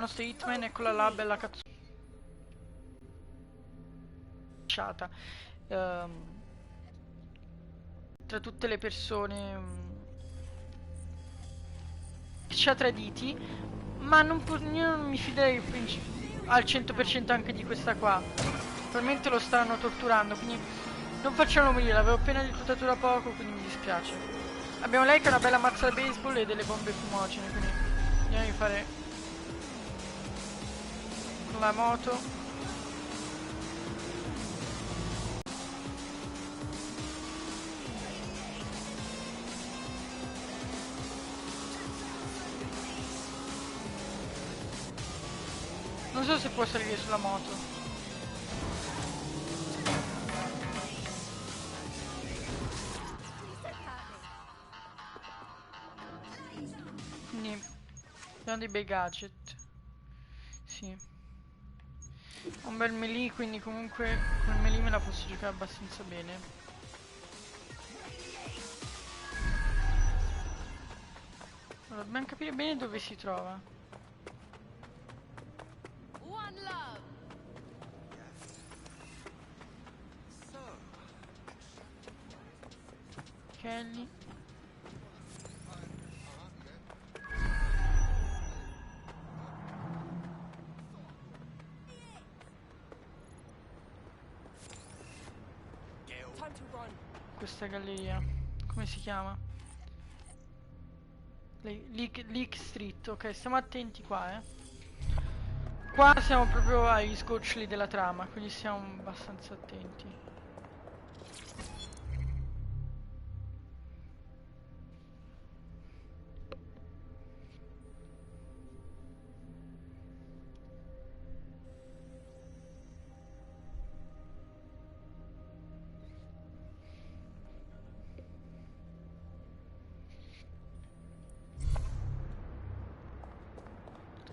nostro hitman e quella là bella cazzucciata. Tra tutte le persone che ci ha traditi, ma io non mi fiderei al 100% anche di questa qua. Probabilmente lo stanno torturando, quindi non facciamo morire, l'avevo appena reclutato da poco, quindi mi dispiace. Abbiamo lei che ha una bella mazza da baseball e delle bombe fumogene, quindi andiamo a fare la moto. Non so se può salire sulla moto. Quindi abbiamo dei bei gadget. Sì. Un bel melee, quindi comunque con il melee me la posso giocare abbastanza bene. Allora, dobbiamo capire bene dove si trova. Kelly. Questa galleria. Come si chiama? Leak Street. Ok, stiamo attenti qua, Qua siamo proprio agli sgoccioli della trama, quindi stiamo abbastanza attenti.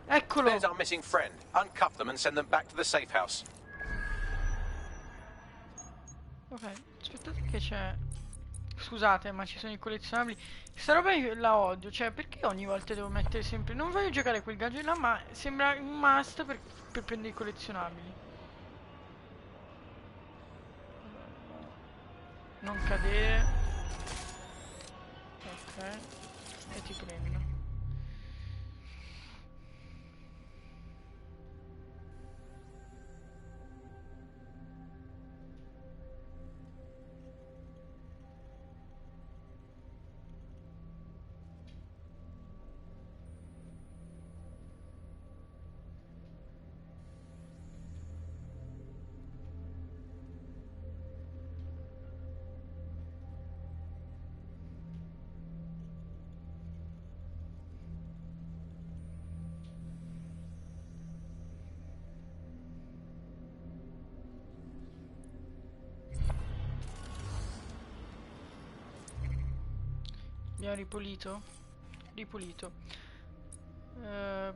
Eccolo! There's our missing friend. Uncuff them and send them back to the safe house. Ok, aspettate che c'è... Scusate, ma ci sono i collezionabili. Questa roba io la odio, cioè perché ogni volta devo mettere sempre... Non voglio giocare quel gadget là, ma sembra un must per prendere i collezionabili. Non cadere. Ok. E ti prendo. Abbiamo ripulito? Ripulito.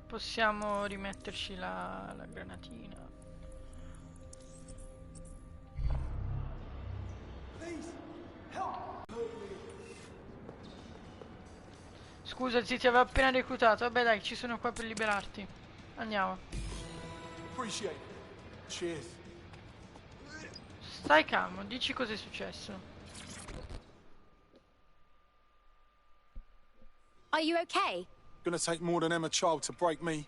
Possiamo rimetterci la granatina. Scusa, ti avevo appena reclutato. Vabbè dai, ci sono qua per liberarti. Andiamo. Stai calmo, dici cos'è successo. Are you okay? Gonna take more than Emma Child to break me.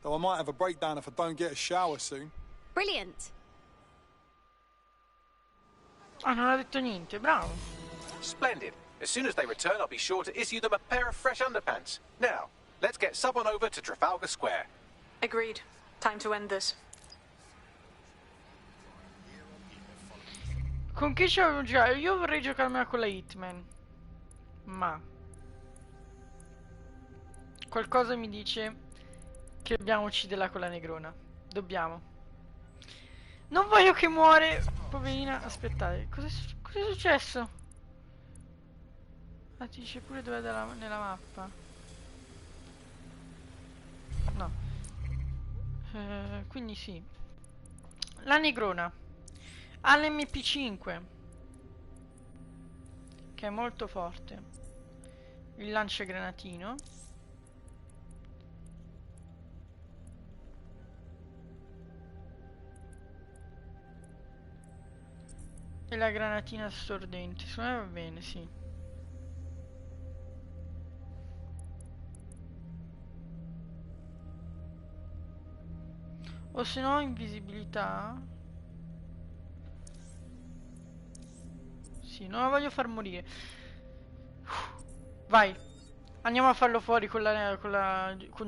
Though I might have a breakdown if I don't get a shower soon. Brilliant. Ah, non ha detto niente, bravo. Splendid. As soon as they return, I'll be sure to issue them a pair of fresh underpants. Now, let's get someone over to Trafalgar Square. Agreed. Time to end this. Con chi ci avevo giocato? Io vorrei giocarmela con la Hitman. Ma qualcosa mi dice che dobbiamo ucciderla con la negrona. Dobbiamo. Non voglio che muore. Poverina. Aspettate. Cos'è successo? Ah, ti dice pure dove è nella mappa. No. Quindi sì. La negrona. All'MP5. Che è molto forte. Il lanciagranatino. E la granatina stordente. Secondo me va bene, sì. O se no invisibilità. Sì, non la voglio far morire. Vai. Andiamo a farlo fuori con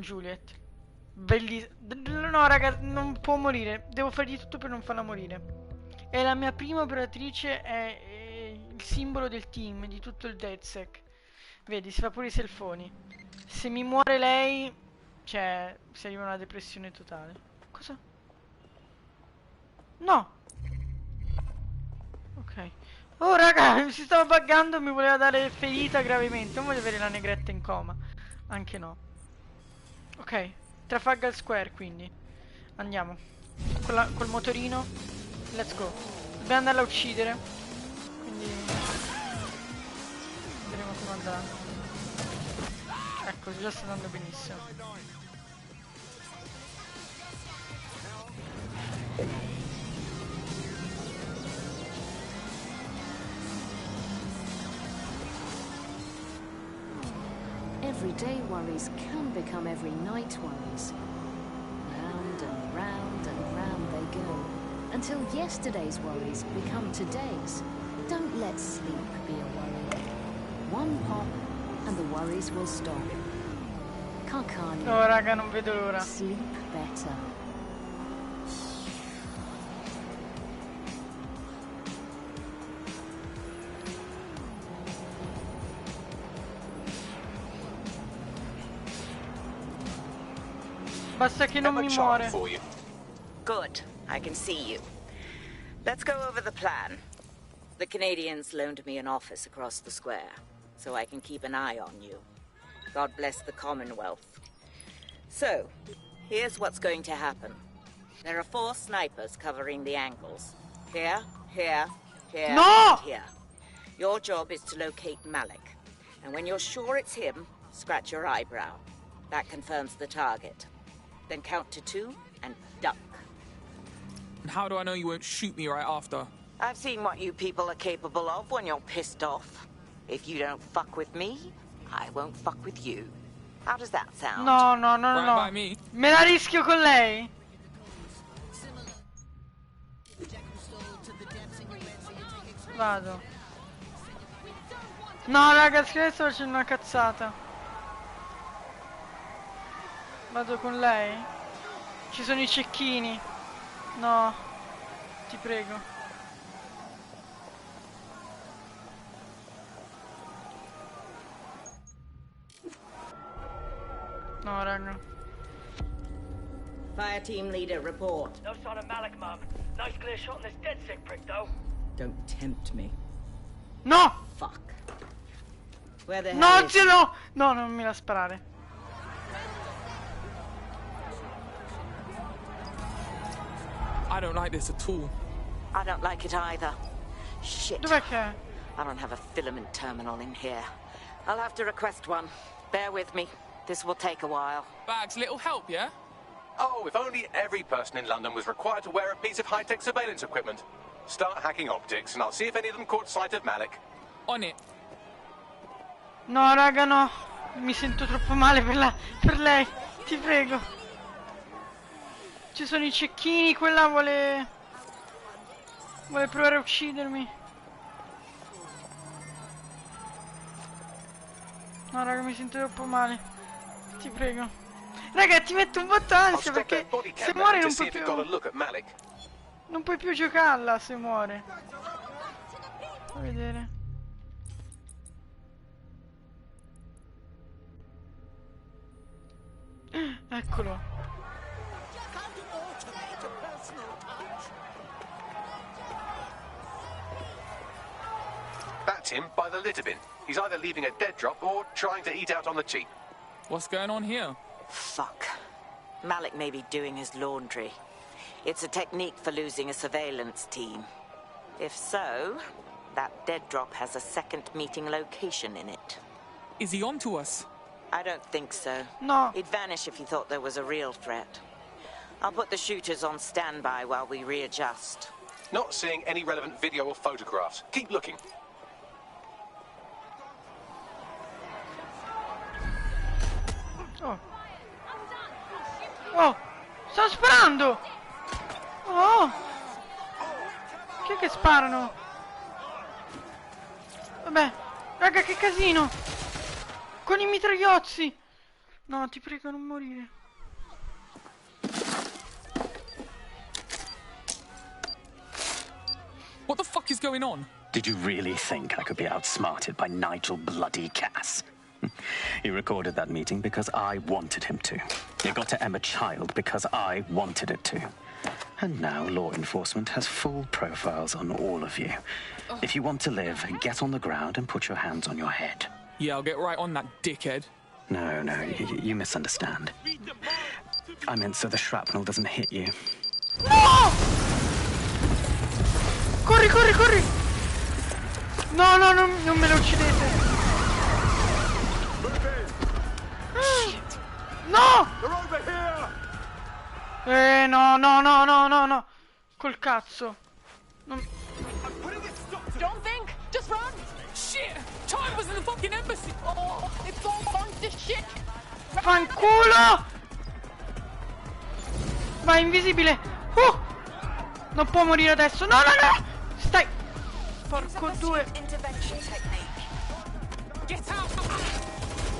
Juliet. Bellissimo. No, raga, non può morire. Devo fargli tutto per non farla morire. È la mia prima operatrice, è il simbolo del team, di tutto il DedSec. Vedi, si fa pure i selfoni. Se mi muore lei, cioè, si arriva a una depressione totale. Cosa? No! Ok. Oh, raga, si stava buggando, mi voleva dare ferita gravemente. Non voglio avere la negretta in coma. Anche no. Ok, Trafalgar Square, quindi. Andiamo. Col motorino. Let's go. Dobbiamo andarla a uccidere. Quindi vedremo come andrà. Ecco, già sta andando benissimo. Everyday worries can become every night worries. Round and round and round they go, until yesterday's worries become today's. Don't let sleep be a worry. One pop and the worries will stop. Kakani. Oh, raga, non vedo l'ora. Sleep better. Basta che non mi muore. for you. Good. I can see you. Let's go over the plan. The Canadians loaned me an office across the square, so I can keep an eye on you. God bless the Commonwealth. So, here's what's going to happen. There are 4 snipers covering the angles. Here, here, here, No! and here. Your job is to locate Malik. And when you're sure it's him, scratch your eyebrow. That confirms the target. Then count to 2 and duck. And how do I know you won't shoot me right after? I've seen what you people are capable of when you're pissed off. If you don't fuck with me, I won't fuck with you. How does that sound? No, no, no, Right no. by me. Me la rischio con lei? Vado. No, ragazzi, adesso sto facendo una cazzata. Vado con lei? Ci sono i cecchini. No. Ti prego. No, raga. Fire team leader, report. No sign of Malik, Mum. Nice clear shot on this dead sick prick, though. Don't tempt me. No! Fuck. Where the No, hell is zio, no! No, non mi la sparare. I don't like this at all. I don't like it either. Shit. Dov'è che è? I don't have a filament terminal in here. I'll have to request one. Bear with me. This will take a while. Bags, little help, yeah? Oh, if only every person in London was required to wear a piece of high-tech surveillance equipment. Start hacking optics, and I'll see if any of them caught sight of Malik. On it. No, raga, no. Mi sento troppo male per lei. Ti prego. Ci sono i cecchini, quella vuole provare a uccidermi. No, raga, mi sento troppo male. Ti prego. Raga, ti metto un botto I'll ansia stop perché that body se cam muore now to non see puoi if you've got a più. look at Malik. Non puoi più giocarla se muore. Fa vedere. Eccolo. That's him by the litter bin. He's either leaving a dead drop or trying to eat out on the cheap. What's going on here? Fuck. Malik may be doing his laundry. It's a technique for losing a surveillance team. If so, that dead drop has a second meeting location in it. Is he onto us? I don't think so. No. He'd vanish if he thought there was a real threat. I'll put the shooters on standby while we readjust. Not seeing any relevant video or photographs. Keep looking. Oh. Oh, sto sparando! Oh! Chi è che sparano? Vabbè, raga, che casino! Con i mitragliozzi! No, ti prego, non morire. What the fuck is going on? Did you really think I could be outsmarted by Nigel bloody Cass? He recorded that meeting because I wanted him to. It got to Emma Child because I wanted it to. And now law enforcement has full profiles on all of you. If you want to live, get on the ground and put your hands on your head. Yeah, I'll get right on that, dickhead. No, you misunderstand. I meant so the shrapnel doesn't hit you. No! Corri, corri, corri! No, no, non me lo uccidete. No! No, no, no, no, no, no. Col cazzo. Non... Don't think! Just run! Shit! Time was in the fucking embassy! Oh, it's all bunch of shit! Fanculo! Vai, invisibile! Non può morire adesso! No, no, no! Stai! Porco due! Intervention technique. Get out!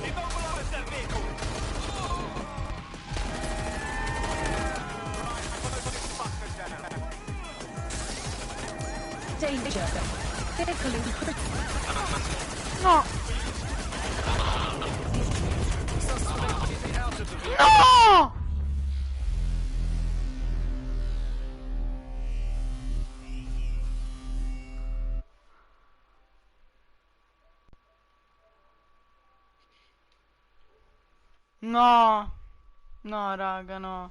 Immobilize that vehicle. Danger. Vehicle in No! No! No! No, raga, no.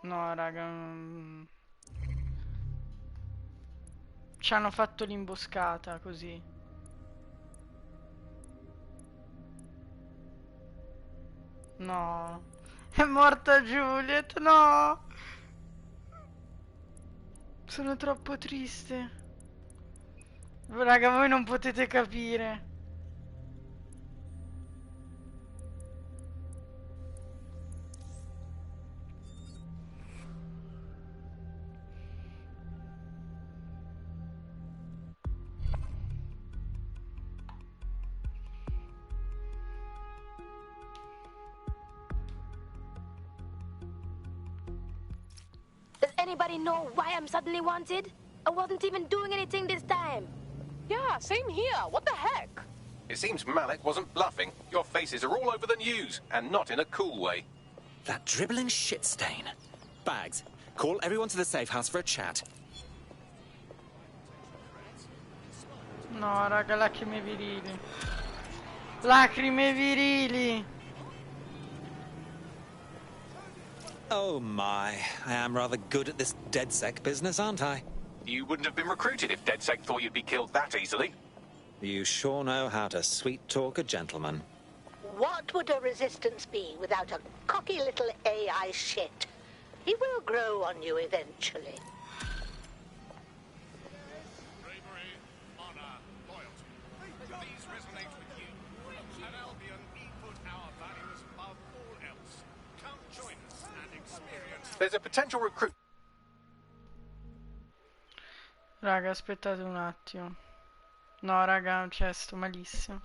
No, raga. Ci hanno fatto l'imboscata così. No. È morta Juliet, no. Sono troppo triste. Raga, voi non potete capire. Does anybody know why I'm suddenly wanted? I wasn't even doing anything this time. Yeah, same here. What the heck? It seems Malik wasn't bluffing. Your faces are all over the news, and not in a cool way. That dribbling shit stain. Bags, call everyone to the safe house for a chat. No, raga, lacrime virili. Lacrime virili. Oh my, I am rather good at this DedSec business, aren't I? You wouldn't have been recruited if DedSec thought you'd be killed that easily. You sure know how to sweet-talk a gentleman. What would a resistance be without a cocky little AI shit? He will grow on you eventually. Bravery, honor, loyalty. These resonate with you. At Albion, we put our values above all else. Come join us and experience. There's a potential recruit. Raga, aspettate un attimo. No, raga, cioè, sto malissimo.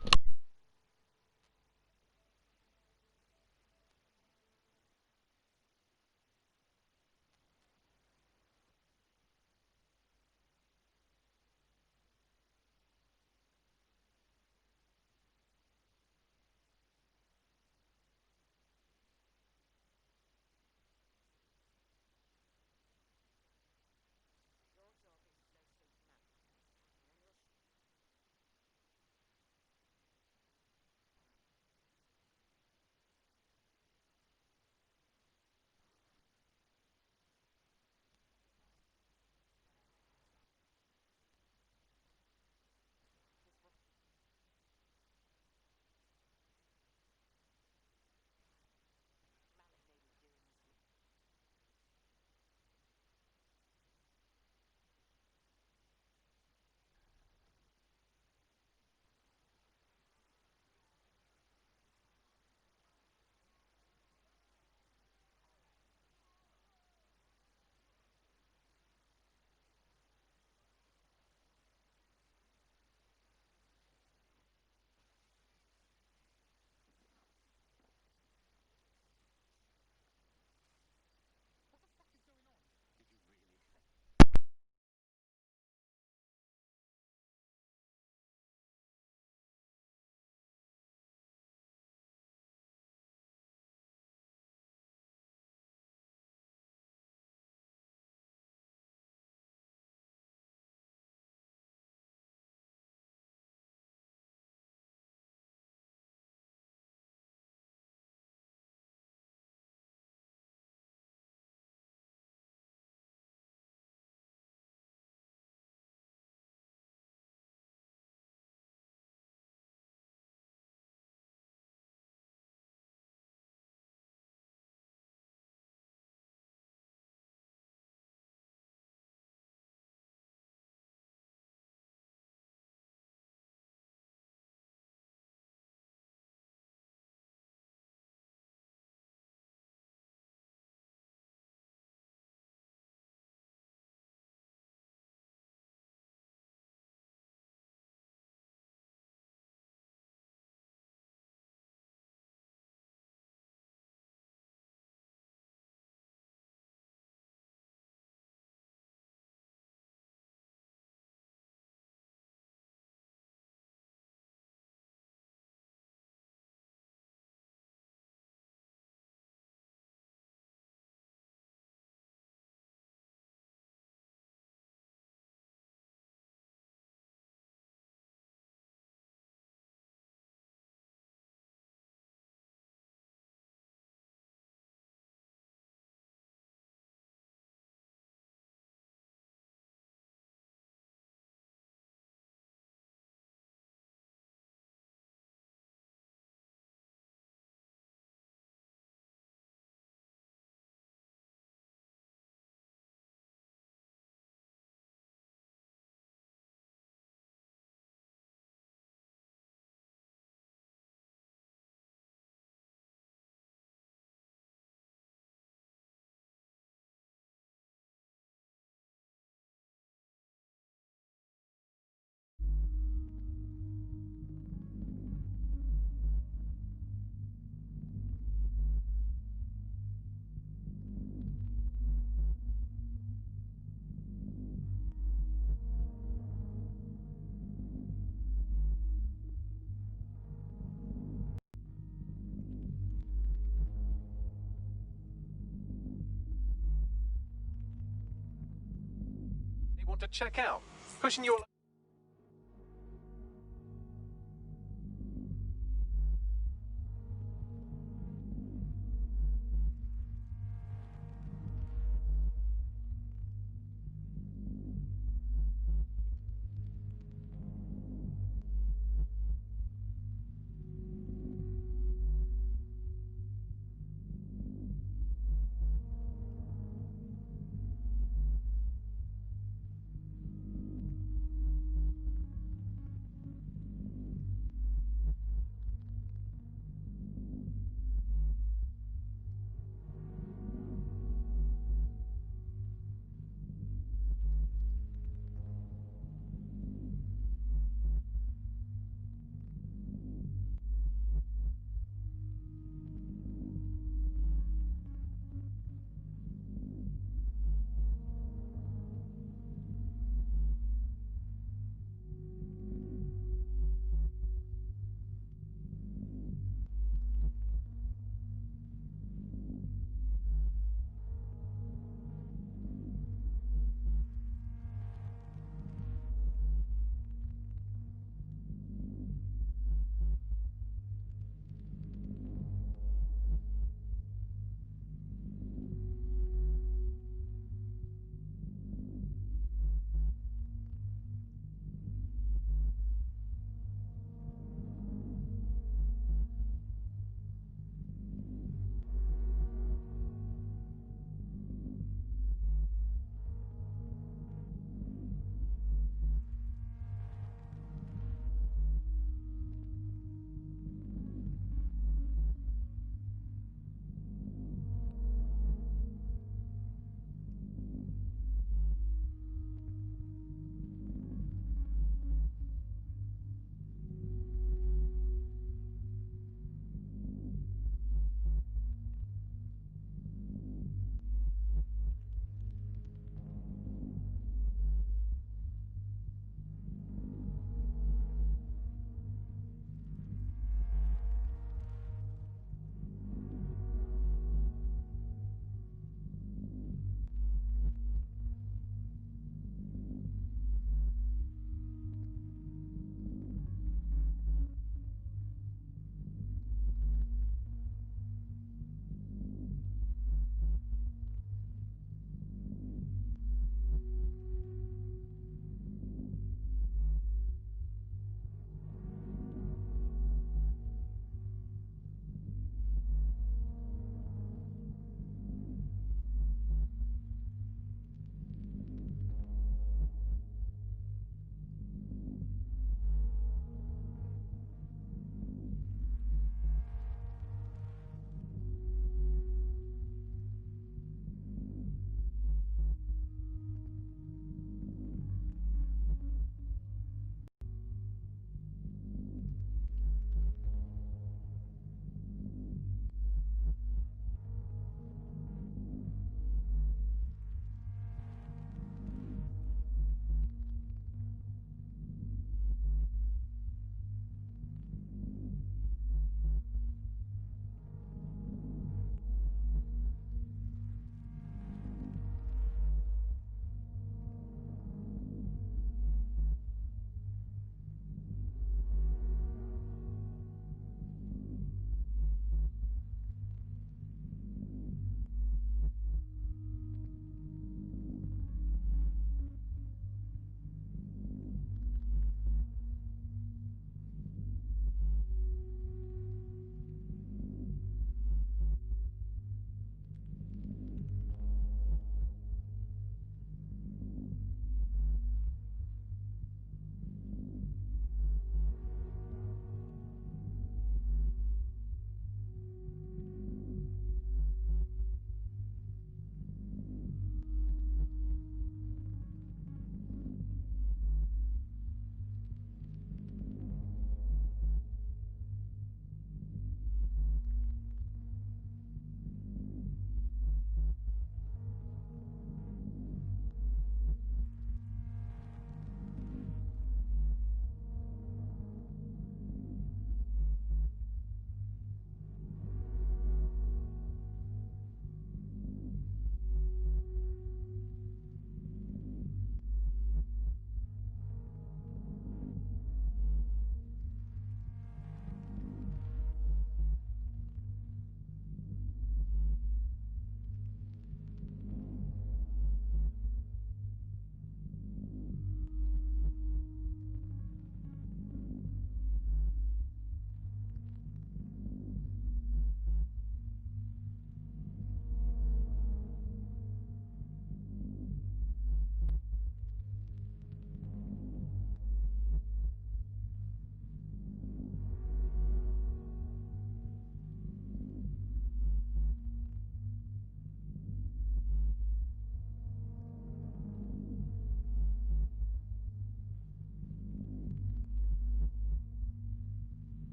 want to check out. Pushing your...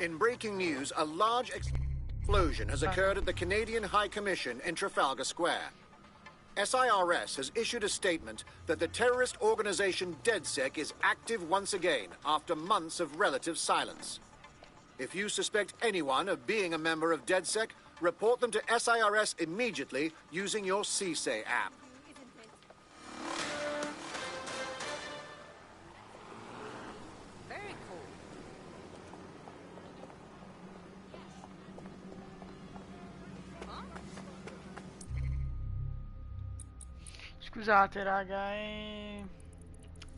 In breaking news, a large explosion has occurred at the Canadian High Commission in Trafalgar Square. SIRS has issued a statement that the terrorist organization DedSec is active once again after months of relative silence. If you suspect anyone of being a member of DedSec, report them to SIRS immediately using your CSAY app. Very cool. Scusate raga,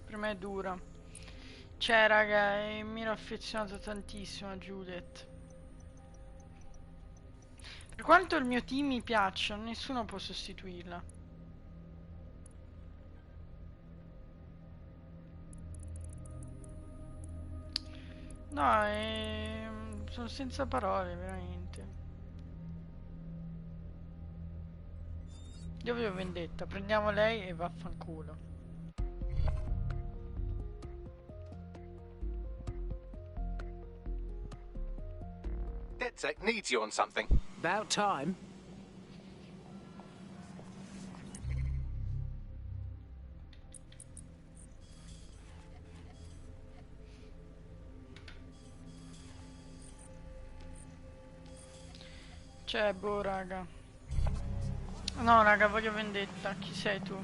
per me è dura. Cioè raga, mi ero affezionato tantissimo a Juliet. Per quanto il mio team mi piaccia, nessuno può sostituirla. No, sono senza parole, veramente. Io voglio vendetta, prendiamo lei e vaffanculo. DedSec needs you on something. About time. Cioè, boh, raga. No, raga, voglio vendetta. Chi sei tu?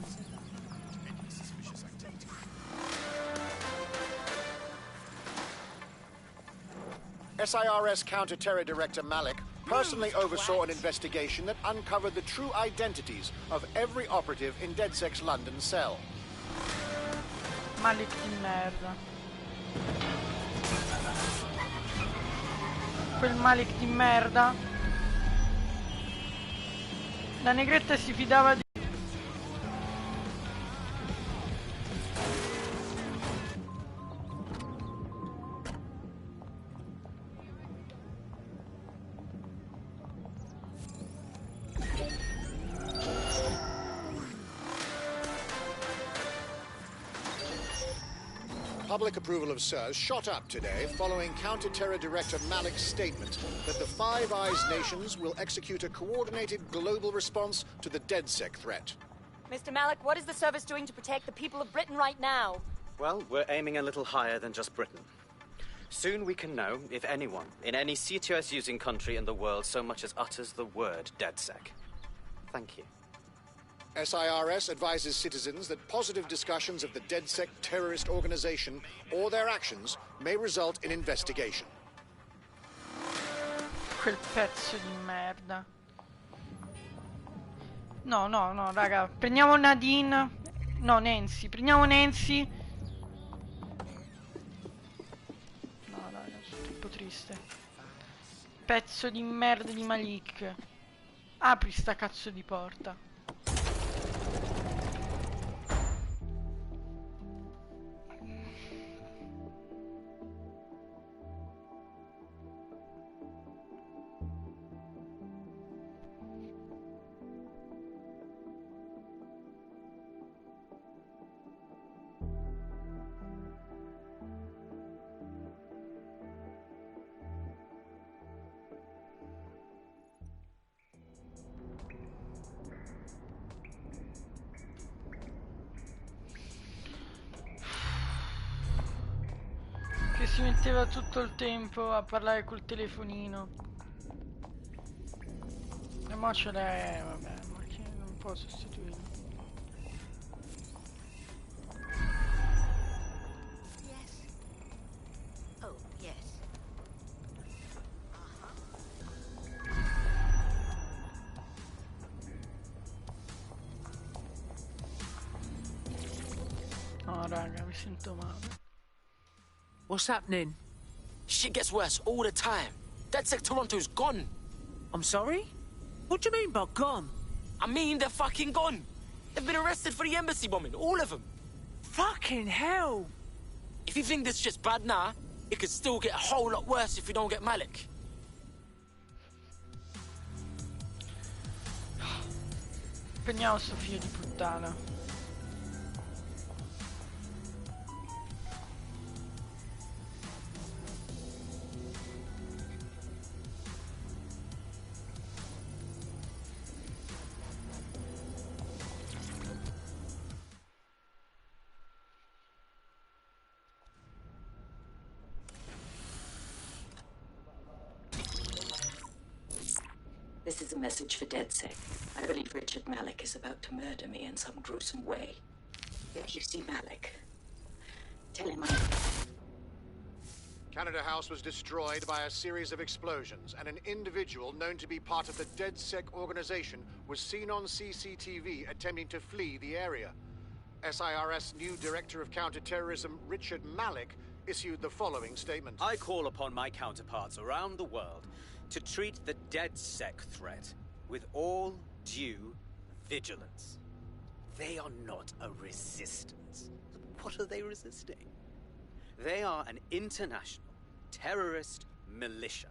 SIRS Counter-Terror Director Malik personally oversaw an investigation that uncovered the true identities of every operative in DedSec's London cell. Malik di merda. Quel Malik di merda. La negretta si fidava di... Public approval of SIRS shot up today following Counter-Terror Director Malik's statement that the Five Eyes nations will execute a coordinated global response to the DedSec threat. Mr. Malik, what is the service doing to protect the people of Britain right now? Well, we're aiming a little higher than just Britain. Soon we can know if anyone in any CTOS-using country in the world so much as utters the word DedSec. Thank you. SIRS advises citizens that positive discussions of the DedSec terrorist organization or their actions may result in investigation. Quel pezzo di merda. No, no, no, raga. Prendiamo Nadine. No, Nancy. Prendiamo Nancy. No, raga, sono troppo triste. Pezzo di merda di Malik. Apri sta cazzo di porta. Che si metteva tutto il tempo a parlare col telefonino. E mo ce l'è, vabbè, ma che non può sostituirlo. Yes. Oh, yes. No, raga, mi sento male. What's happening? Shit gets worse all the time. DedSec Toronto's gone. I'm sorry? What do you mean by gone? I mean, they're fucking gone. They've been arrested for the embassy bombing, all of them. Fucking hell! If you think this shit's bad now, it could still get a whole lot worse if we don't get Malik. Prendiamo sto figlio di puttana. This is a message for DedSec. I believe Richard Malik is about to murder me in some gruesome way. If you see Malik, tell him Canada House was destroyed by a series of explosions, and an individual known to be part of the DedSec organization was seen on CCTV attempting to flee the area. SIRS new Director of Counterterrorism, Richard Malik, issued the following statement. I call upon my counterparts around the world to treat the DedSec threat with all due vigilance. They are not a resistance. What are they resisting? They are an international terrorist militia.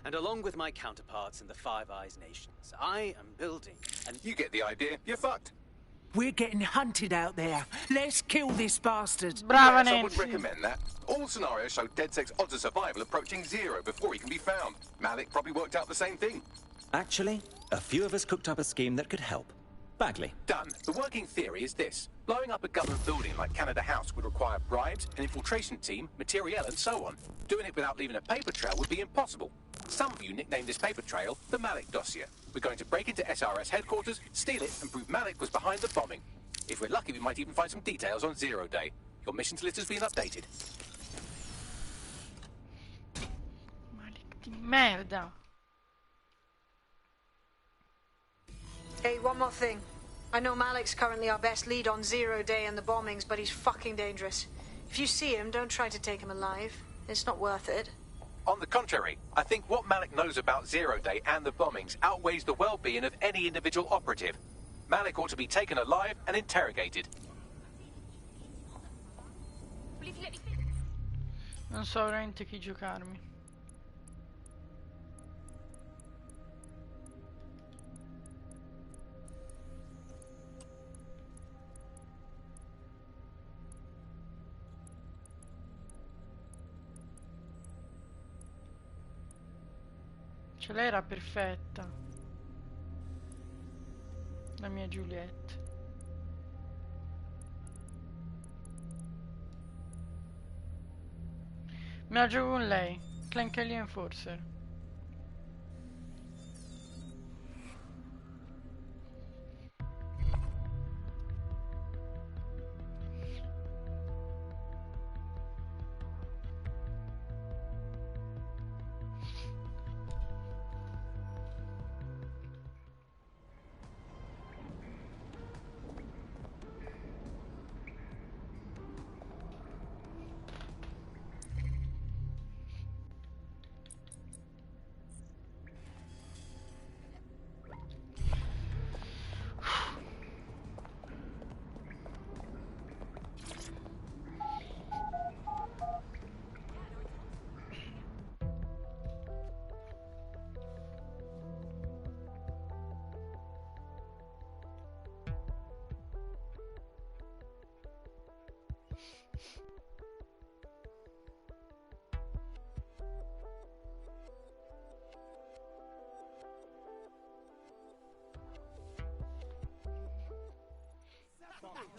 And along with my counterparts in the Five Eyes nations, I am building an... You get the idea. You're fucked. We're getting hunted out there. Let's kill this bastard. Brava, Yes, I Nancy. would recommend that. All scenarios show DedSec's odds of survival approaching 0 before he can be found. Malik probably worked out the same thing. Actually, a few of us cooked up a scheme that could help. Bagley. Done. The working theory is this. Blowing up a government building like Canada House would require bribes, an infiltration team, materiel, and so on. Doing it without leaving a paper trail would be impossible. Some of you nicknamed this paper trail the Malik dossier. We're going to break into SRS headquarters, steal it, and prove Malik was behind the bombing. If we're lucky, we might even find some details on Zero Day. Your missions list has been updated. Malik di merda. Hey, one more thing. I know Malik's currently our best lead on Zero Day and the bombings, but he's fucking dangerous. If you see him, don't try to take him alive. It's not worth it. On the contrary, I think what Malik knows about Zero Day and the bombings outweighs the well-being of any individual operative. Malik ought to be taken alive and interrogated. Non so veramente chi giocarmi. Cioè lei era perfetta. La mia Juliette. Me la gioco con lei. Clank Alien Enforcer.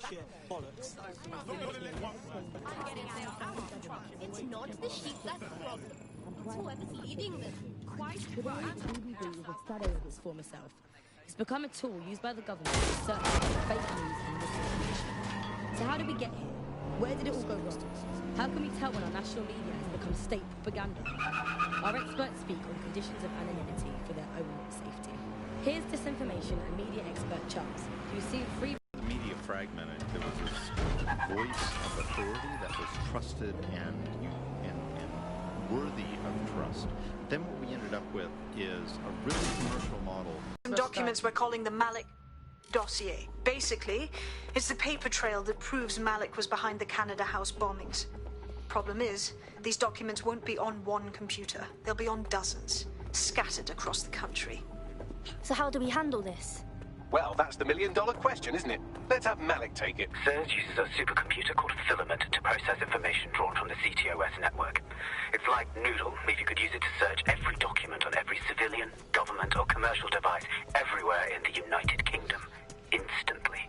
Shit, bollocks. It's not the sheep that's the problem. It's whoever's leading them. Quite right. BBB is a shadow of its former self. It's become a tool used by the government to search for fake news and misinformation. So how did we get here? Where did it all go wrong? How can we tell when our national media has become state propaganda? Our experts speak on conditions of anonymity for their own safety. Here's disinformation and media expert Charles, who's seen free... The media fragmented. There was this voice of authority that was trusted and worthy of trust. Then what we ended up with is a really commercial model. Some documents we're calling the Malik dossier. Basically, it's the paper trail that proves Malik was behind the Canada House bombings. Problem is, these documents won't be on one computer. They'll be on dozens, scattered across the country. So how do we handle this? Well, that's the million-dollar question, isn't it? Let's have Malik take it. CERS uses a supercomputer called Filament to process information drawn from the CTOS network. It's like Noodle, if you could use it to search every document on every civilian, government, or commercial device everywhere in the United Kingdom, instantly.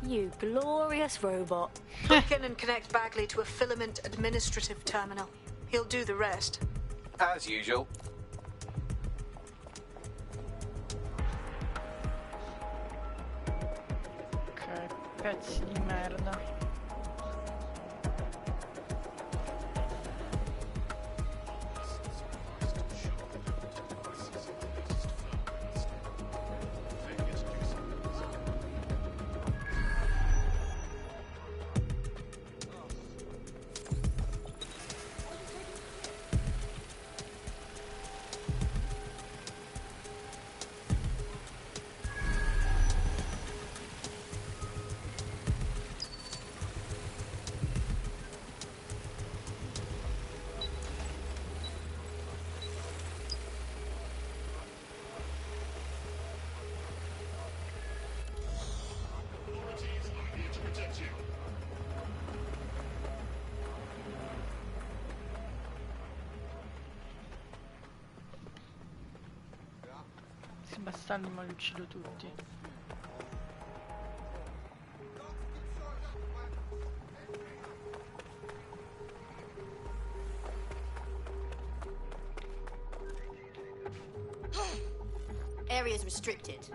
You glorious robot. Hook in and connect Bagley to a Filament administrative terminal. He'll do the rest. As usual. Pezzi di merda. Questi bastardi ma li uccido tutti. Area's restricted.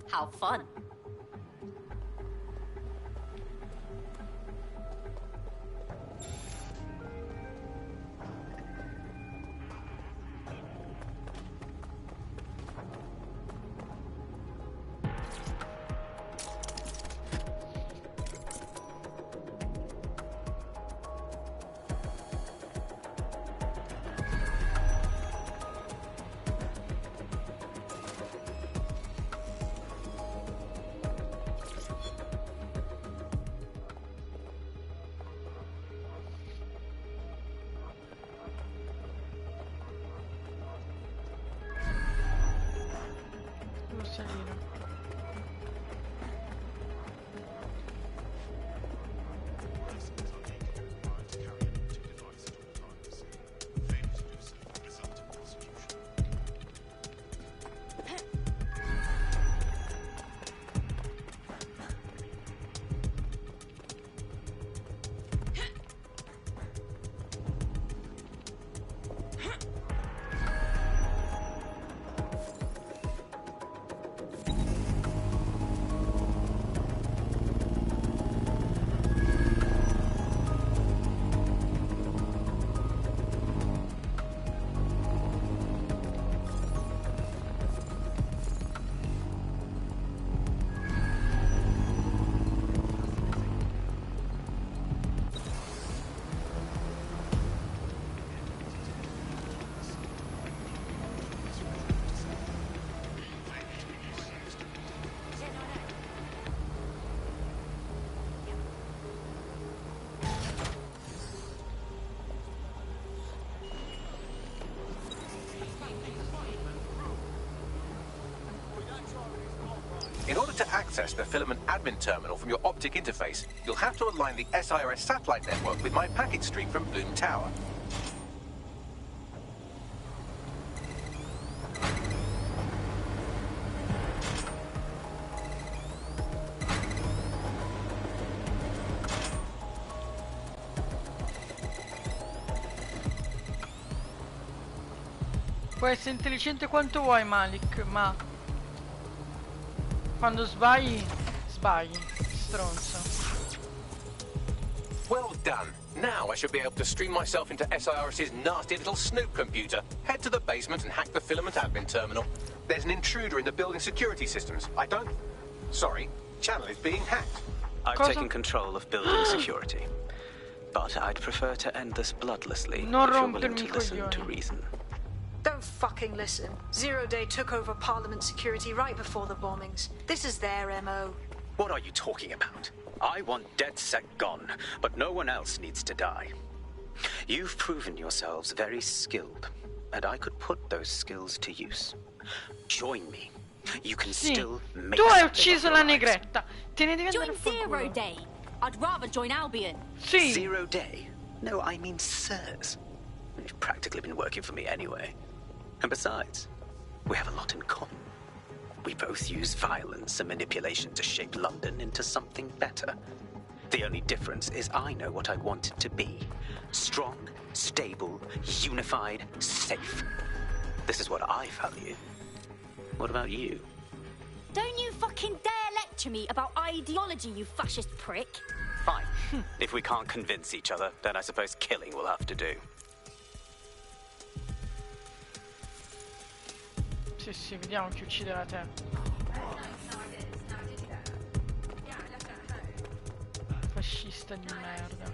How fun. Devo salire. In order to access the filament admin terminal from your optic interface, you'll have to align the SIRS satellite network with my packet stream from Bloom Tower. Puoi essere intelligente quanto vuoi, Malik, ma quando sbagli, stronzo. Well done. Now I should be able to stream myself into SIRS's nasty little snoop computer, head to the basement and hack the filament admin terminal. There's an intruder in the building security systems. Sorry, channel is being hacked. I've taken control of building security. But I'd prefer to end this bloodlessly if you're willing to listen to reason. Don't fucking listen. Zero Day took over Parliament security right before the bombings. This is their MO. What are you talking about? I want DedSec gone, but no one else needs to die. You've proven yourselves very skilled, and I could put those skills to use. Join me. You can still make Tu hai ucciso la negretta. Te ne devi andare a Join Zero Day. I'd rather join Albion. Sì. Zero Day? No, I mean SIRS. You've practically been working for me anyway. And besides, we have a lot in common. We both use violence and manipulation to shape London into something better. The only difference is I know what I want it to be. Strong, stable, unified, safe. This is what I value. What about you? Don't you fucking dare let lecture me about ideology, you fascist prick. Fine. If we can't convince each other, then I suppose killing will have to do. Sì, vediamo chi ucciderà te. Fascista di merda.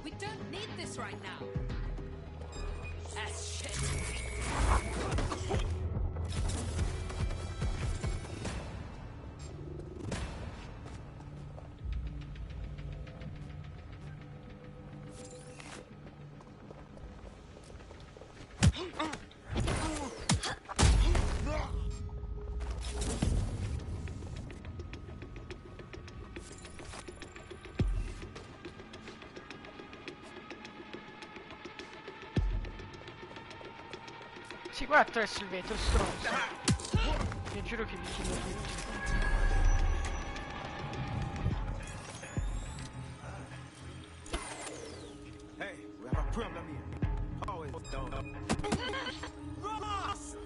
We don't need this right now. That's shit. Sì, qua attraverso il vetro, stronzo. Io giuro che vi killo tutti. Hey, we have a problem here. Always done. Ross!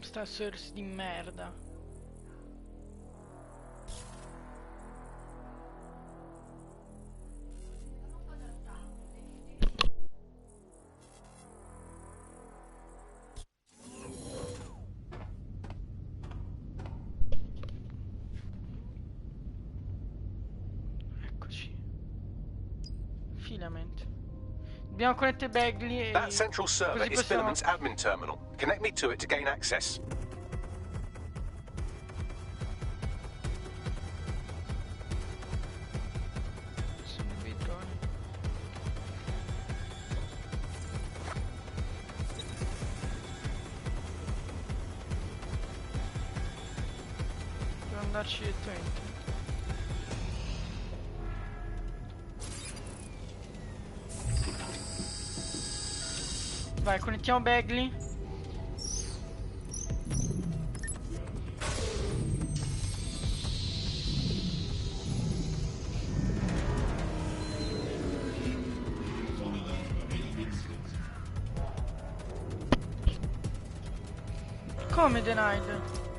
Sta source di merda. Eccoci. Filament. Dobbiamo connettere Bagley e That central server così is possiamo... Filament's admin terminal. Connect me to it to gain access. Sono dei droni. Devo andarci direttamente. Vai, connettiamo Bagley. Come denied?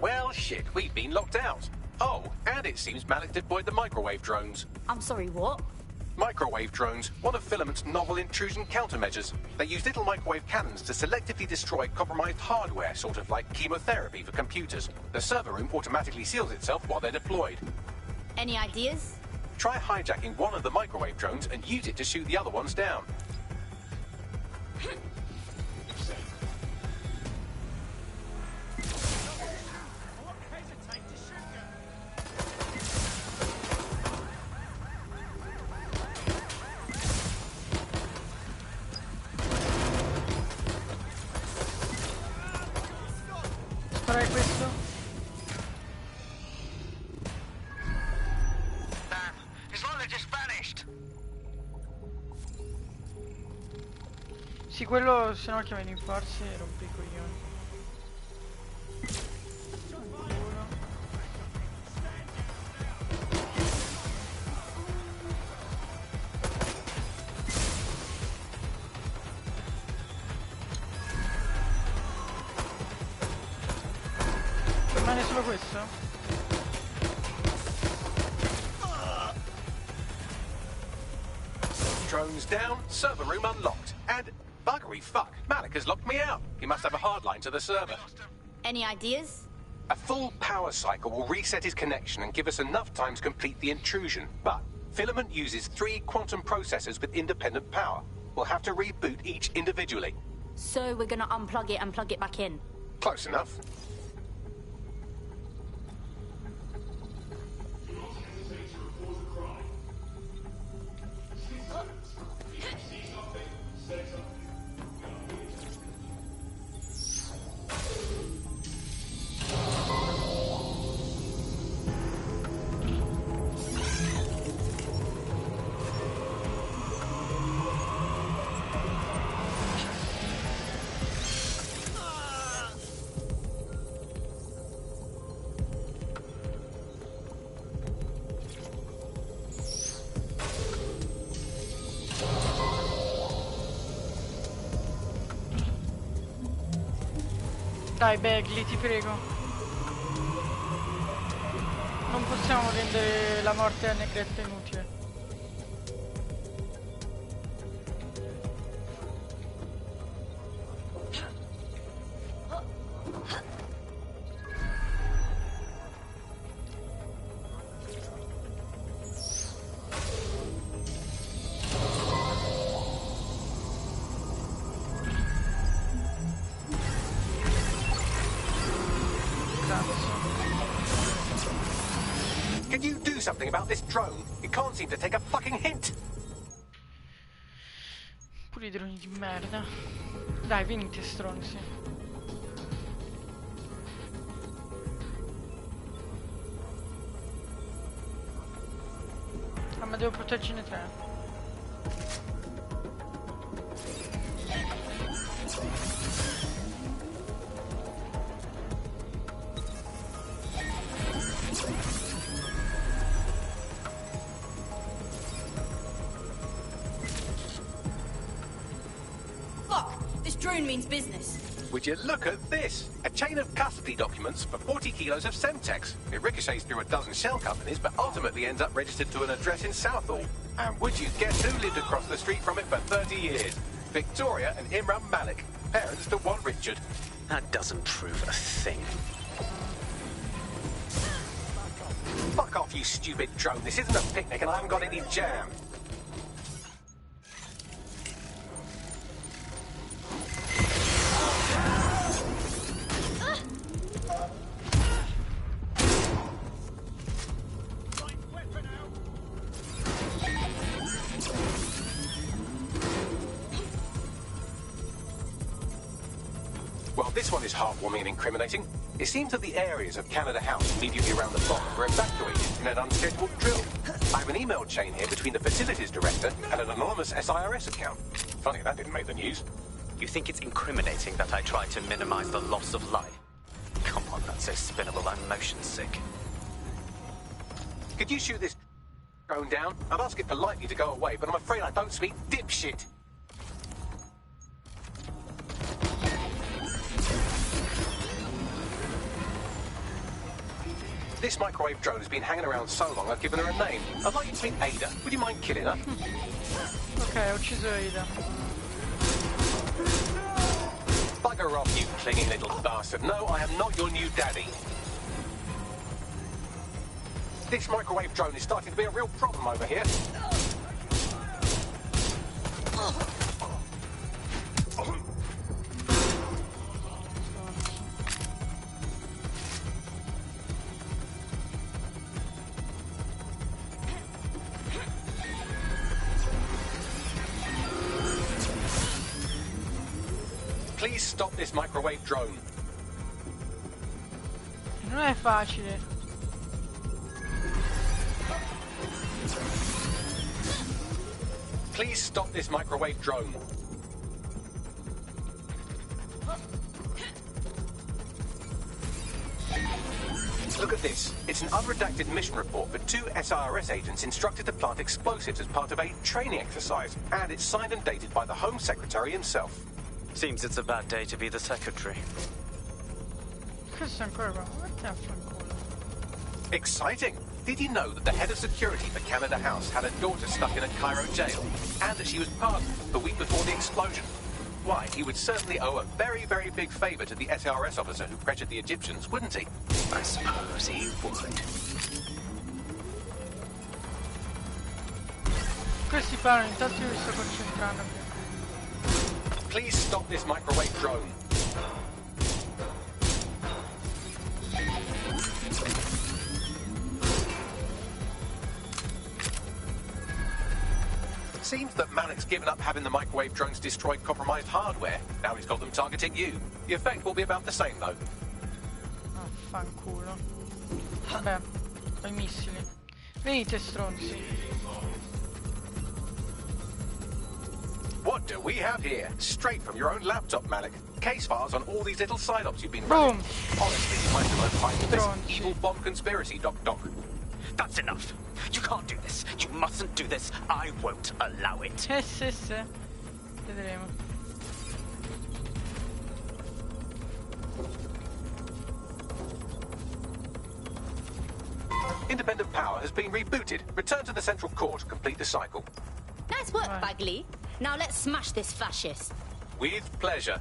Well, shit, we've been locked out. Oh, and it seems Malik deployed the microwave drones. I'm sorry, what? Microwave drones, one of Filament's novel intrusion countermeasures. They use little microwave cannons to selectively destroy compromised hardware, sort of like chemotherapy for computers. The server room automatically seals itself while they're deployed. Any ideas? Try hijacking one of the microwave drones and use it to shoot the other ones down. Farai questo? His wallet just vanished. Sì, quello se no chiamano in forze e rompi i coglioni. Rimane solo questo? Drones down, server room unlocked. And buggery fuck, Malik has locked me out. He must have a hard line to the server. Any ideas? A full power cycle will reset his connection and give us enough time to complete the intrusion. But Filament uses 3 quantum processors with independent power. We'll have to reboot each individually. So we're gonna unplug it and plug it back in. Close enough. Dai, Bagley, ti prego. Non possiamo rendere la morte a Negretta inutile. Can you do something about this drone? It can't seem to take a fucking hint. Pure i droni di merda. Dai, venite stronzi. Ah, ma devo proteggerne 3. Drone means business. Would you look at this? A chain of custody documents for 40 kilos of Semtex. It ricochets through a dozen shell companies, but ultimately ends up registered to an address in Southall. And would you guess who lived across the street from it for 30 years? Victoria and Imran Malik, parents to one Richard. That doesn't prove a thing. Fuck off, you stupid drone. This isn't a picnic and I haven't got any jam. Well, this one is heartwarming and incriminating. It seems that the areas of Canada House immediately around the bomb were evacuated in an unscheduled drill. I have an email chain here between the facilities director and an anonymous SIRS account. Funny that didn't make the news. You think it's incriminating that I tried to minimize the loss of life? Come on, that's so spinnable, I'm motion sick. Could you shoot this drone down? I'd ask it politely to go away, but I'm afraid I don't speak dipshit. This microwave drone has been hanging around so long I've given her a name. I'd like you to meet Ada. Would you mind killing her? Ok, ho ucciso Ada. Bugger off, you clinging little bastard. No, I am not your new daddy. This microwave drone is starting to be a real problem over here. Please stop this microwave drone. Non è facile. Please stop this microwave drone. Look at this. It's an unredacted mission report for 2 SIRS agents instructed to plant explosives as part of a training exercise. And it's signed and dated by the Home Secretary himself. Seems it's a bad day to be the secretary. Questo è ancora qua. What the fuck? Exciting. Did you know that the head of security for Canada House had a daughter stuck in a Cairo jail, and that she was pardoned the week before the explosion? Why, he would certainly owe a very, very big favour to the SRS officer who pressured the Egyptians, wouldn't he? I suppose he would. Questi parlano, intanto io mi sto concentrando. Please stop this microwave drone. Seems that Malik's given up having the microwave drones destroy compromised hardware. Now he's got them targeting you. The effect will be about the same, though. Affanculo. Vabbè, ho i missili. Venite, stronzi. What do we have here? Straight from your own laptop, Malik. Case files on all these little side ops you've been running. Honestly, you might have untitled this evil bomb conspiracy, Doc. That's enough. You can't do this. You mustn't do this. I won't allow it. Sì. Vedremo. Independent power has been rebooted. Return to the central core to complete the cycle. Nice work, Bagley. Now let's smash this fascist. With pleasure.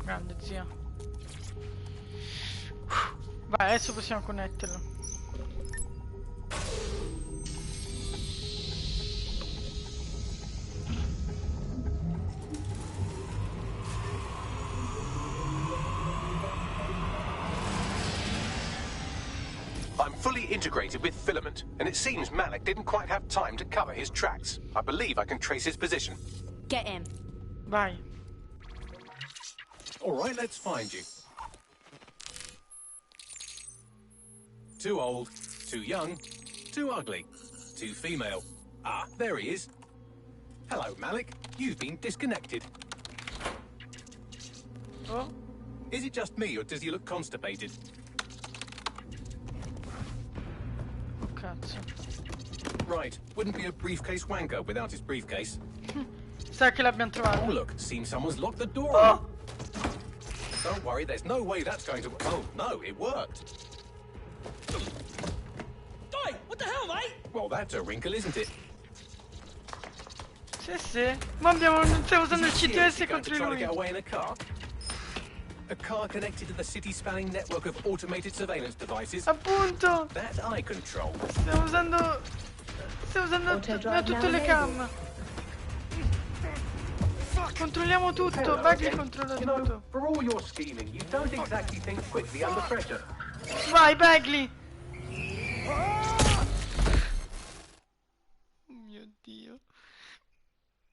Grande zia. Vai, adesso possiamo connetterlo. I'm fully integrated with Filament, and it seems Malik didn't quite have time to cover his tracks. I believe I can trace his position. Get him. Vai. All right, let's find you. Too old, too young, too ugly, too female. Ah, there he is. Hello, Malik. You've been disconnected. Oh? Is it just me, or does he look constipated? Oh, cazzo. Right, wouldn't be a briefcase wanker without his briefcase. Sa che l'abbiamo trovato. Oh, look, seems someone's locked the door. Oh! Don't worry, there's no way that's going to... Oh, no, it worked. Oi, what the hell, mate? Well, that's a wrinkle, isn't it? Sì. Ma stiamo usando il CTS going to contro try to lui. get away in a car? A car connected to the city-spanning network of automated surveillance devices. Appunto! That I control. Stiamo usando tutte le cam. Controlliamo tutto, Bagley controlla tutto. For all your scheming, you don't exactly think quickly under pressure. Vai, Bagley! Mio Dio.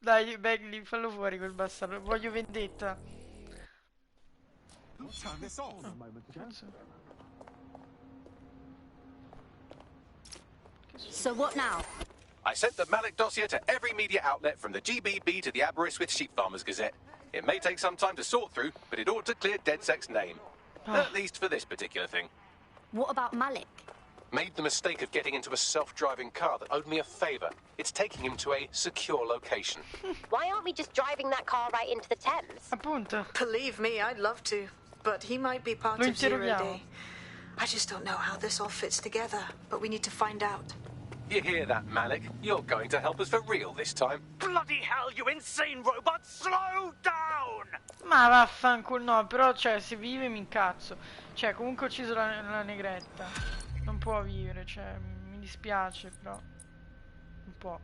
Dai, Bagley, fallo fuori quel bastardo. Voglio vendetta. Turn this off. So what now? I sent the Malik dossier to every media outlet from the GBB to the Aberystwyth Sheep Farmers Gazette. It may take some time to sort through, but it ought to clear DedSec's name. At least for this particular thing. What about Malik? Made the mistake of getting into a self-driving car that owed me a favor. It's taking him to a secure location. Why aren't we just driving that car right into the Thames? Appunto. Believe me, I'd love to. But he might be part Lo of Zero interroghiamo. Day. I just don't know how this all fits together, but we need to find out. You hear that, Malik? You're going to help us for real this time. Bloody hell, you insane robot! Slow down! Ma vaffanculo, no, però, cioè, se vive mi incazzo. Cioè, comunque ho ucciso la negretta. Non può vivere, cioè, mi dispiace, però. Un po'.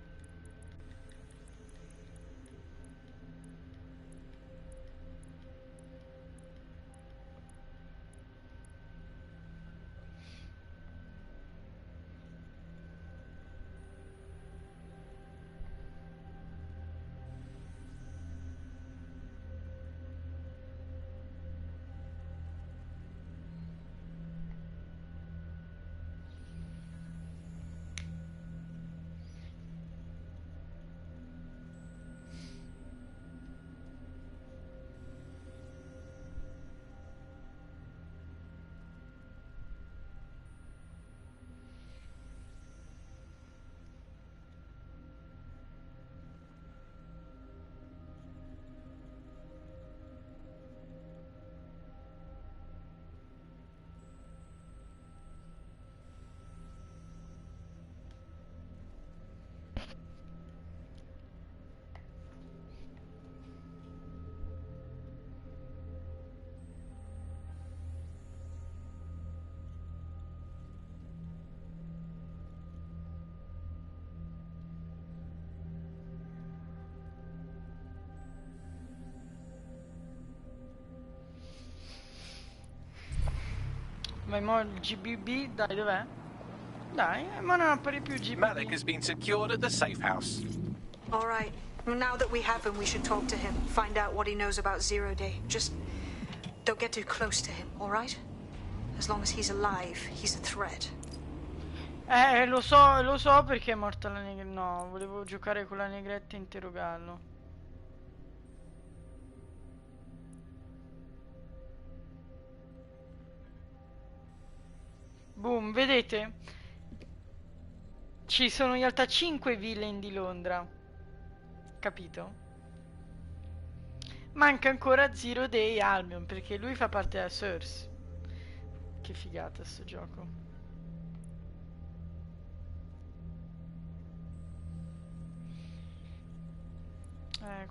Ma mo il GBB, dai, dov'è? Dai, ma non appare più GBB. Malik has been secured at the safe house. All right. Now that we have him, we should talk to him. Find out what he knows about Zero Day. Just don't get too close to him, all right? As long as he's alive, he's a threat. Lo so perché è morta la negretta. No, volevo giocare con la negretta e interrogarlo. Boom, vedete? Ci sono in realtà 5 villain di Londra. Capito? Manca ancora Zero Day Albion, perché lui fa parte della Source. Che figata sto gioco.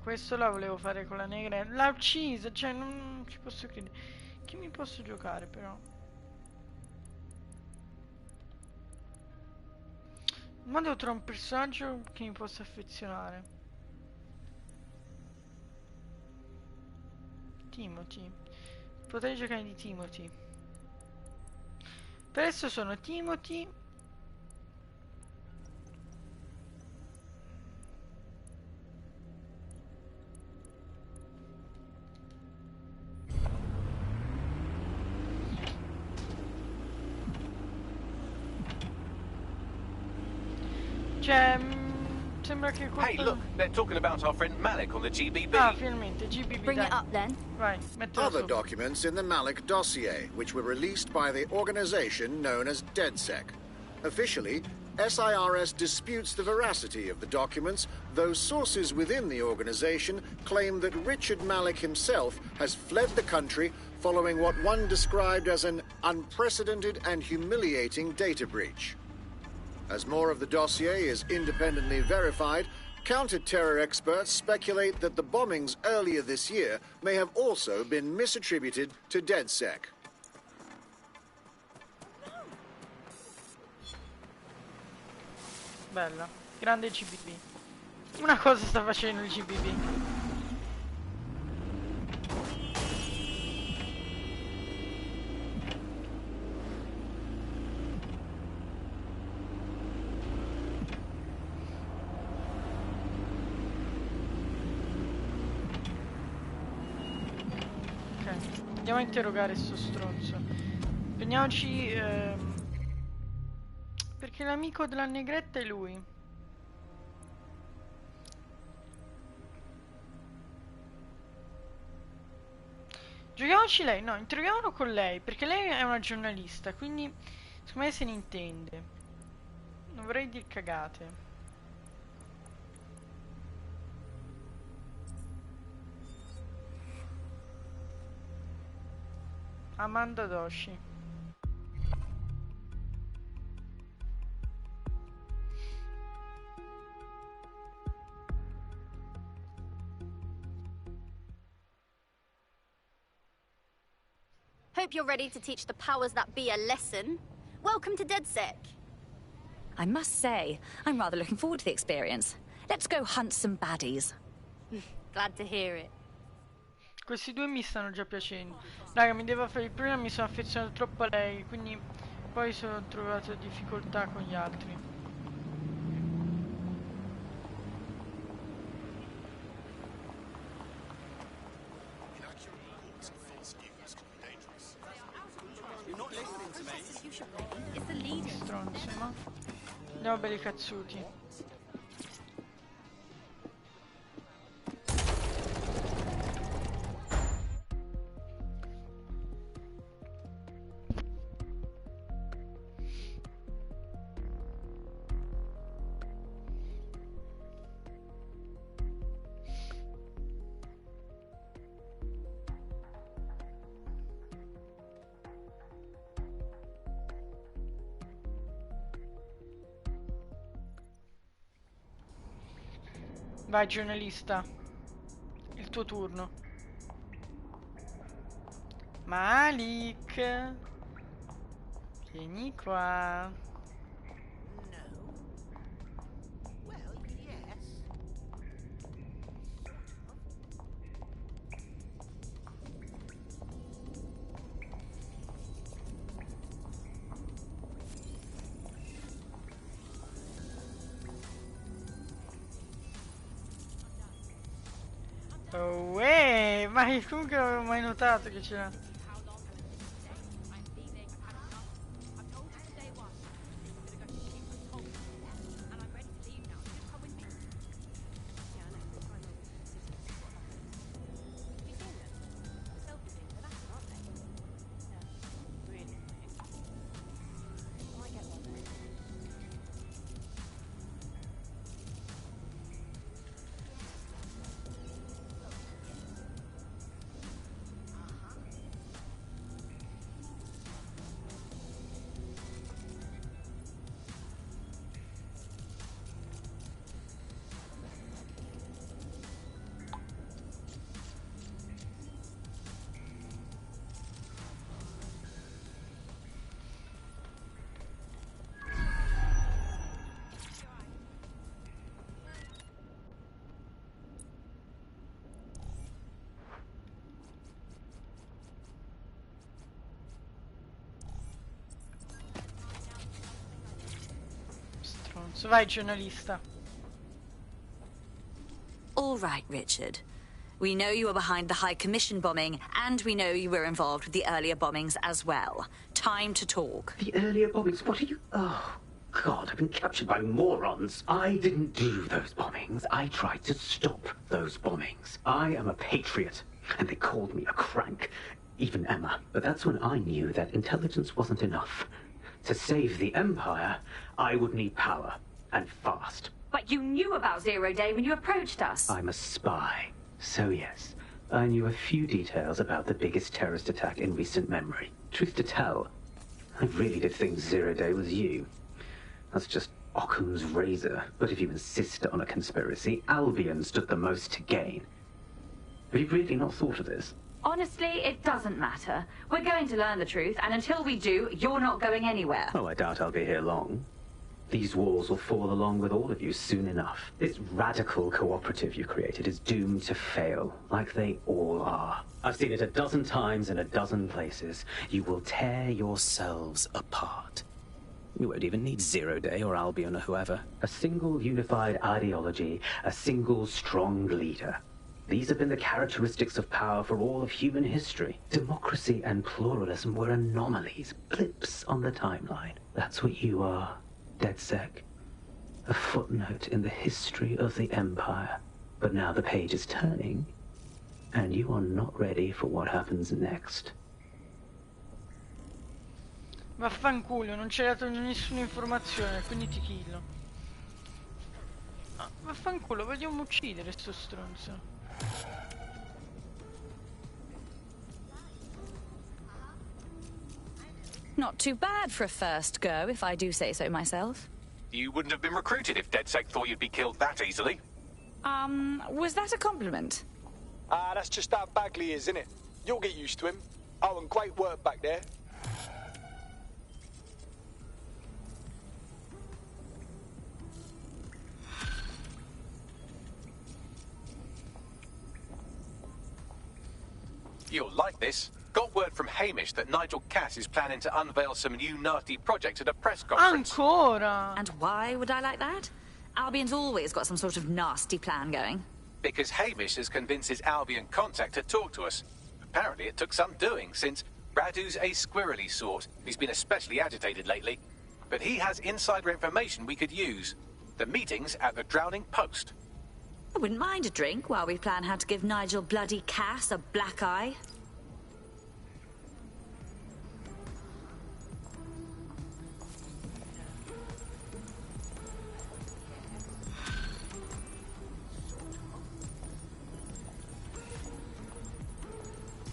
Questo la volevo fare con la negra. L'ha uccisa, cioè non ci posso credere. Chi mi posso giocare però? Ma devo trovare un personaggio che mi possa affezionare. Timothy. Potrei giocare di Timothy. Per adesso sono Timothy. Cioè, sembra che Hey, look, they're talking about our friend Malik on the GBB. Ah, finalmente, GBB. Bring dai. it up then. Vai, mettilo Other su. documents in the Malik dossier, which were released by the organization known as DedSec. Officially, SIRS disputes the veracity of the documents, though sources within the organization claim that Richard Malik himself has fled the country following what one described as an unprecedented and humiliating data breach. As more of the dossier is independently verified, counter-terror experts speculate that the bombings earlier this year may have also been misattributed to DedSec. Bella, grande GBB. Una cosa sta facendo il GBB. Andiamo a interrogare sto stronzo. Prendiamoci perché l'amico della negretta è lui. Giochiamoci lei, no, interroghiamolo con lei, perché lei è una giornalista, quindi secondo me se ne intende. Non vorrei dir cagate. Amanda Doshi. Hope you're ready to teach the powers that be a lesson. Welcome to DedSec. I must say, I'm rather looking forward to the experience. Let's go hunt some baddies. Glad to hear it. Questi due mi stanno già piacendo. Raga, mi devo fare il problema, mi sono affezionato troppo a lei, quindi poi sono trovato difficoltà con gli altri. Stronzo, ma andiamo belli cazzuti. Vai giornalista, il tuo turno. Malik, vieni qua. Oh, ma che comunque non avevo mai notato che c'era. Stronzo, vai giornalista. All right, Richard. We know you were behind the High Commission bombing, and we know you were involved with the earlier bombings as well. Time to talk. The earlier bombings? What are you... Oh, God, I've been captured by morons. I didn't do those bombings. I tried to stop those bombings. I am a patriot, and they called me a crank. Even Emma. But that's when I knew that intelligence wasn't enough. To save the Empire, I would need power, and fast. But you knew about Zero Day when you approached us. I'm a spy. So yes, I knew a few details about the biggest terrorist attack in recent memory. Truth to tell, I really did think Zero Day was you. That's just Occam's razor. But if you insist on a conspiracy, Albion stood the most to gain. Have you really not thought of this? Honestly, it doesn't matter. We're going to learn the truth, and until we do, you're not going anywhere. Oh, I doubt I'll be here long. These walls will fall along with all of you soon enough. This radical cooperative you created is doomed to fail, like they all are. I've seen it a dozen times in a dozen places. You will tear yourselves apart. You won't even need Zero Day or Albion or whoever. A single unified ideology, a single strong leader. These have been the characteristics of power for all of human history. Democracy and pluralism were anomalies, blips on the timeline. That's what you are. DedSec, a footnote in the history of the Empire. But now the page is turning, and you are not ready for what happens next. Vaffanculo, non c'è dato nessuna informazione, quindi ti killo. Ah, vaffanculo, vogliamo uccidere sto stronzo. Not too bad for a first go, if I do say so myself. You wouldn't have been recruited if DedSec thought you'd be killed that easily. Was that a compliment? That's just how Bagley is, isn't it? You'll get used to him. Oh, and great work back there. You'll like this. Got word from Hamish that Nigel Cass is planning to unveil some new nasty projects at a press conference. Ancora! And why would I like that? Albion's always got some sort of nasty plan going. Because Hamish has convinced his Albion contact to talk to us. Apparently it took some doing, since Radu's a squirrely sort. He's been especially agitated lately. But he has insider information we could use. The meeting's at the Drowning Post. I wouldn't mind a drink while we plan how to give Nigel bloody Cass a black eye.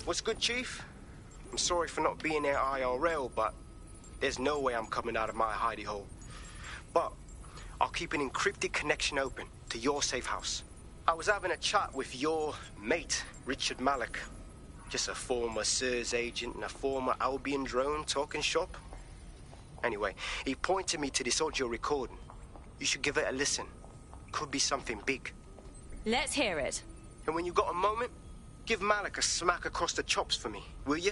What's good, Chief? I'm sorry for not being there IRL, but there's no way I'm coming out of my hidey hole. But I'll keep an encrypted connection open to your safe house. I was having a chat with your mate, Richard Malik. Just a former SIRS agent and a former Albion drone talking shop. Anyway, he pointed me to this audio recording. You should give it a listen. Could be something big. Let's hear it. And when you got a moment, give Malik a smack across the chops for me, will you?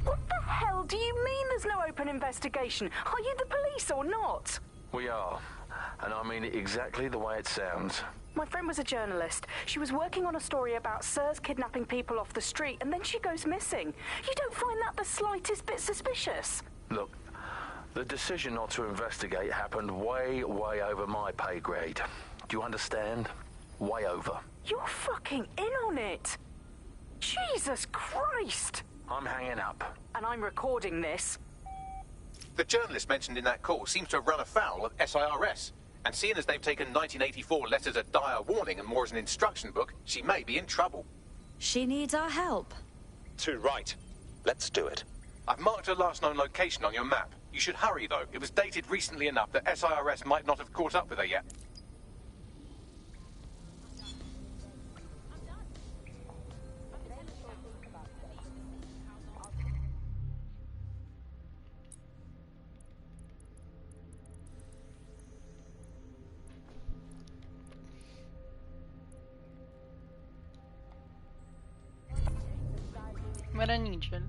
What the hell do you mean there's no open investigation? Are you the police or not? We are. And I mean it exactly the way it sounds. My friend was a journalist. She was working on a story about Sirs kidnapping people off the street, and then she goes missing. You don't find that the slightest bit suspicious? Look, the decision not to investigate happened way, way over my pay grade. Do you understand? Way over. You're fucking in on it. Jesus Christ! I'm hanging up. And I'm recording this. The journalist mentioned in that call seems to have run afoul of SIRS. And seeing as they've taken 1984 less as a dire warning and more as an instruction book, she may be in trouble. She needs our help. Too right. Let's do it. I've marked her last known location on your map. You should hurry, though. It was dated recently enough that SIRS might not have caught up with her yet. Ma era Nigel?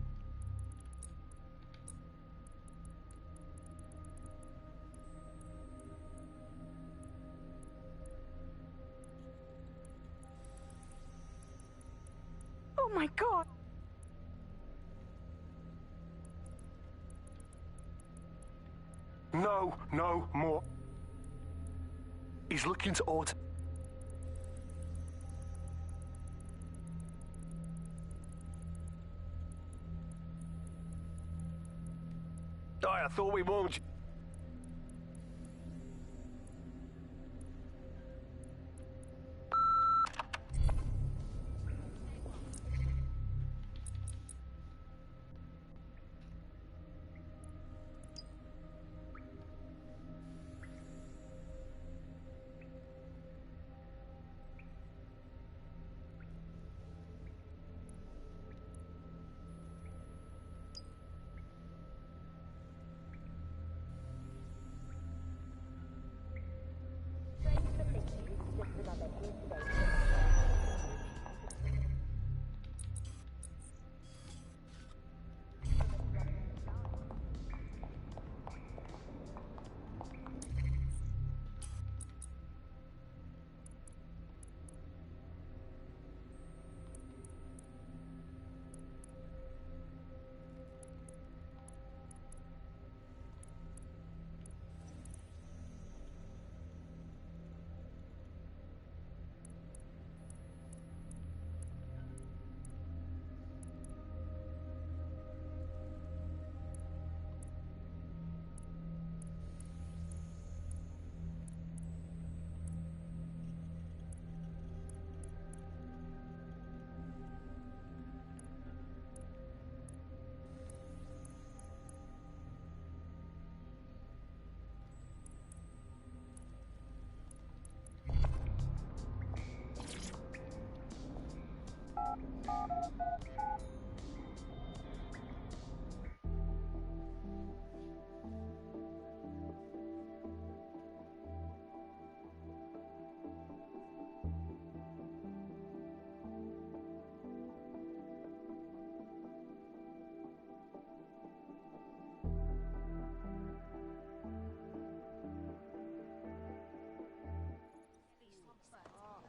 Oh my god! No, no more. He's looking to order. I thought we warned you.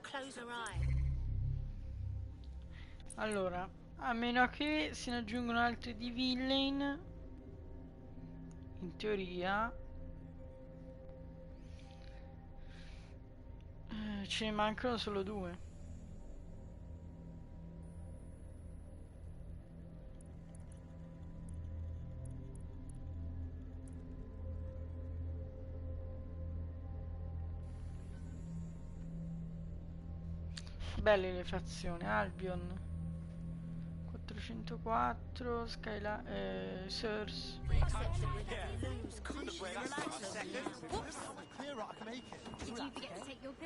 Close her eye. Allora, a meno che se ne aggiungono altri di villain, in teoria ce ne mancano solo 2. Belle le fazioni. Albion 404, Sirs.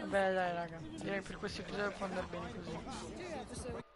Vabbè dai raga, direi che per questo episodio può andare bene così.